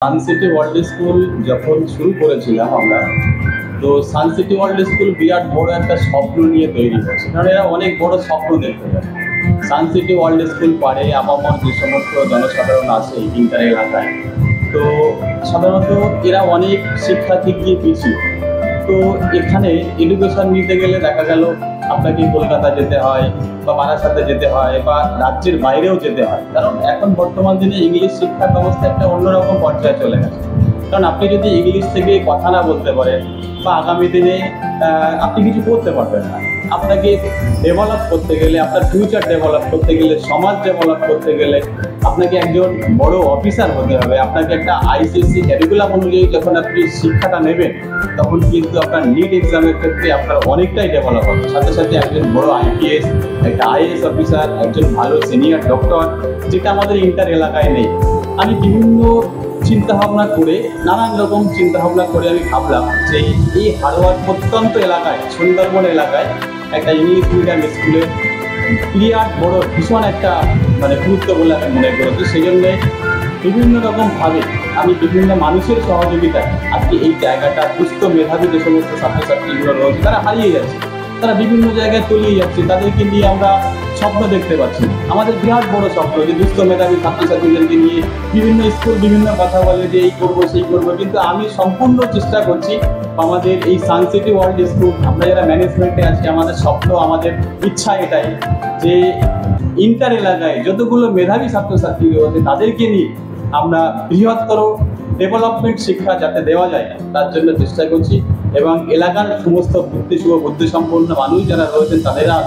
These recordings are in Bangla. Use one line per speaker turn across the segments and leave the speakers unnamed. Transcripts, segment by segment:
সানসিটি ওয়ার্ল্ড স্কুল যখন শুরু করেছিলাম আমরা, তো সানসিটি ওয়ার্ল্ড স্কুল বিরাট বড় একটা স্বপ্ন নিয়ে তৈরি হয়েছে, কারণ এরা অনেক বড় স্বপ্ন দেখতে পারে। সানসিটি ওয়ার্ল্ড স্কুল পারে আপামর যে সমস্ত জনসাধারণ আছে ইন্টার এলাকায়, তো সাধারণত এরা অনেক শিক্ষা দিক দিয়ে পিছিয়ে। তো এখানে এডুকেশন নিতে গেলে দেখা গেল আপনাকে কলকাতা যেতে হয় বা বারাসাতে যেতে হয় বা রাজ্যের বাইরেও যেতে হয়, কারণ এখন বর্তমান দিনে ইংলিশ শিক্ষা ব্যবস্থা একটা অন্যরকম পর্যায়ে চলে গেছে। কারণ আপনি যদি ইংলিশ থেকে কথা না বলতে পারেন বা আগামী দিনে আপনি কিছু করতে পারবেন না। আপনাকে ডেভেলপ করতে গেলে, আপনার ফিউচার ডেভেলপ করতে গেলে, সমাজ ডেভেলপ করতে গেলে আপনাকে একজন বড় অফিসার হতে হবে। আপনাকে একটা আইসিএসসি ক্যারিকুলাম অনুযায়ী যখন আপনি শিক্ষাটা নেবেন, তখন কিন্তু আপনার নিট এক্সামের ক্ষেত্রে আপনার অনেকটাই ডেভেলপ হবে। সাথে সাথে একজন বড় আইপিএস, একটা আইএএস অফিসার, একজন ভালো সিনিয়র ডক্টর, যেটা আমাদের ইন্টার এলাকায় নেই। আমি বিভিন্ন চিন্তাভাবনা করে, নানান রকম চিন্তাভাবনা করে আমি ভাবলাম যে এই হারোয়ার প্রত্যন্ত এলাকায়, সুন্দরবন এলাকায় একটা ইংলিশ মিডিয়াম স্কুলের বিরাট বড় ভীষণ একটা গুরুত্ব বলে আমি মনে করেছি। সেই জন্যে বিভিন্ন রকমভাবে আমি বিভিন্ন মানুষের সহযোগিতায় আজকে এই জায়গাটা দুস্থ মেধাবী যে সমস্ত ছাত্রছাত্রীগুলো রয়েছে তারা হারিয়ে যাচ্ছে, তারা বিভিন্ন জায়গায় তলিয়ে যাচ্ছে, তাদেরকে নিয়ে আমরা স্বপ্ন দেখতে পাচ্ছি। আমাদের বিরাট বড় স্বপ্ন যে দুস্থ মেধাবী ছাত্রছাত্রীদেরকে নিয়ে বিভিন্ন স্কুল বিভিন্ন কথা বলে যে এই করবো সেই করবো, কিন্তু আমি সম্পূর্ণ চেষ্টা করছি আমাদের এই সানসিটি ওয়ার্ল্ড স্কুল, আমরা যারা ম্যানেজমেন্টে আছি, আমাদের স্বপ্ন, আমাদের ইচ্ছা এটাই যে ইন্টার এলাকায় যতগুলো মেধাবী ছাত্রছাত্রী রয়েছে তাদেরকে নিয়ে আমরা বৃহত্তর ডেভেলপমেন্ট শিক্ষা যাতে দেওয়া যায় তার জন্য চেষ্টা করছি। এবং এলাকার সমস্ত বুদ্ধিসম্পন্ন মানুষ যারা রয়েছেন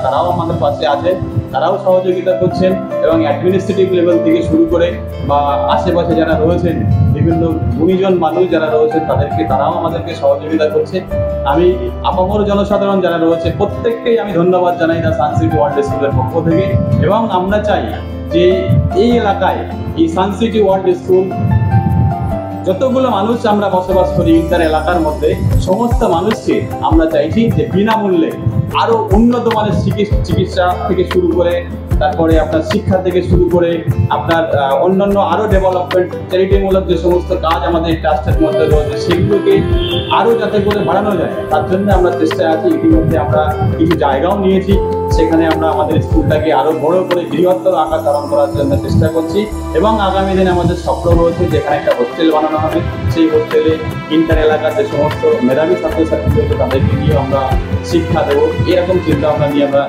তারাও আমাদের পাশে আছেন, তারাও সহযোগিতা করছেন। এবং অ্যাডমিনিস্ট্রেটিভ লেভেল থেকে শুরু করে বা আশেপাশে যারা রয়েছেন বিভিন্ন গুণীজন মানুষ যারা রয়েছেন তারাও আমাদেরকে সহযোগিতা করছে। আমি আপামর জনসাধারণ যারা রয়েছে প্রত্যেককেই আমি ধন্যবাদ জানাই দ্য সানসিটি ওয়ার্ল্ড স্কুলের পক্ষ থেকে। এবং আমরা চাই যে এই এলাকায় এই সানসিটি ওয়ার্ল্ড স্কুল যতগুলো মানুষ আমরা বসবাস করি ইন্টার এলাকার মধ্যে, সমস্ত মানুষকে আমরা চাইছি যে বিনামূল্যে আরো উন্নত মানের চিকিৎসা থেকে শুরু করে, তারপরে আপনার শিক্ষা থেকে শুরু করে আপনার অন্যান্য আরো ডেভেলপমেন্ট চ্যারিটিমূলক যে সমস্ত কাজ আমাদের ট্রাস্টের মধ্যে রয়েছে সেগুলোকে আরো যাতে করে বাড়ানো যায় তার জন্য আমরা চেষ্টায় আছি। ইতিমধ্যে আমরা কিছু জায়গাও নিয়েছি, সেখানে আমরা আমাদের স্কুলটাকে আরো বড় করে বৃহত্তর আকার ধারণ করার জন্য চেষ্টা করছি। এবং আগামী দিনে আমাদের স্বপ্ন রয়েছে যেখানে একটা হোস্টেল বানানো হবে, সেই হোস্টেলে ইন্টার এলাকার যে সমস্ত মেধাবী ছাত্রছাত্রী রয়েছে তাদেরকে নিয়ে আমরা শিক্ষা দেবো, এরকম চিন্তা ভাবনা নিয়ে আমরা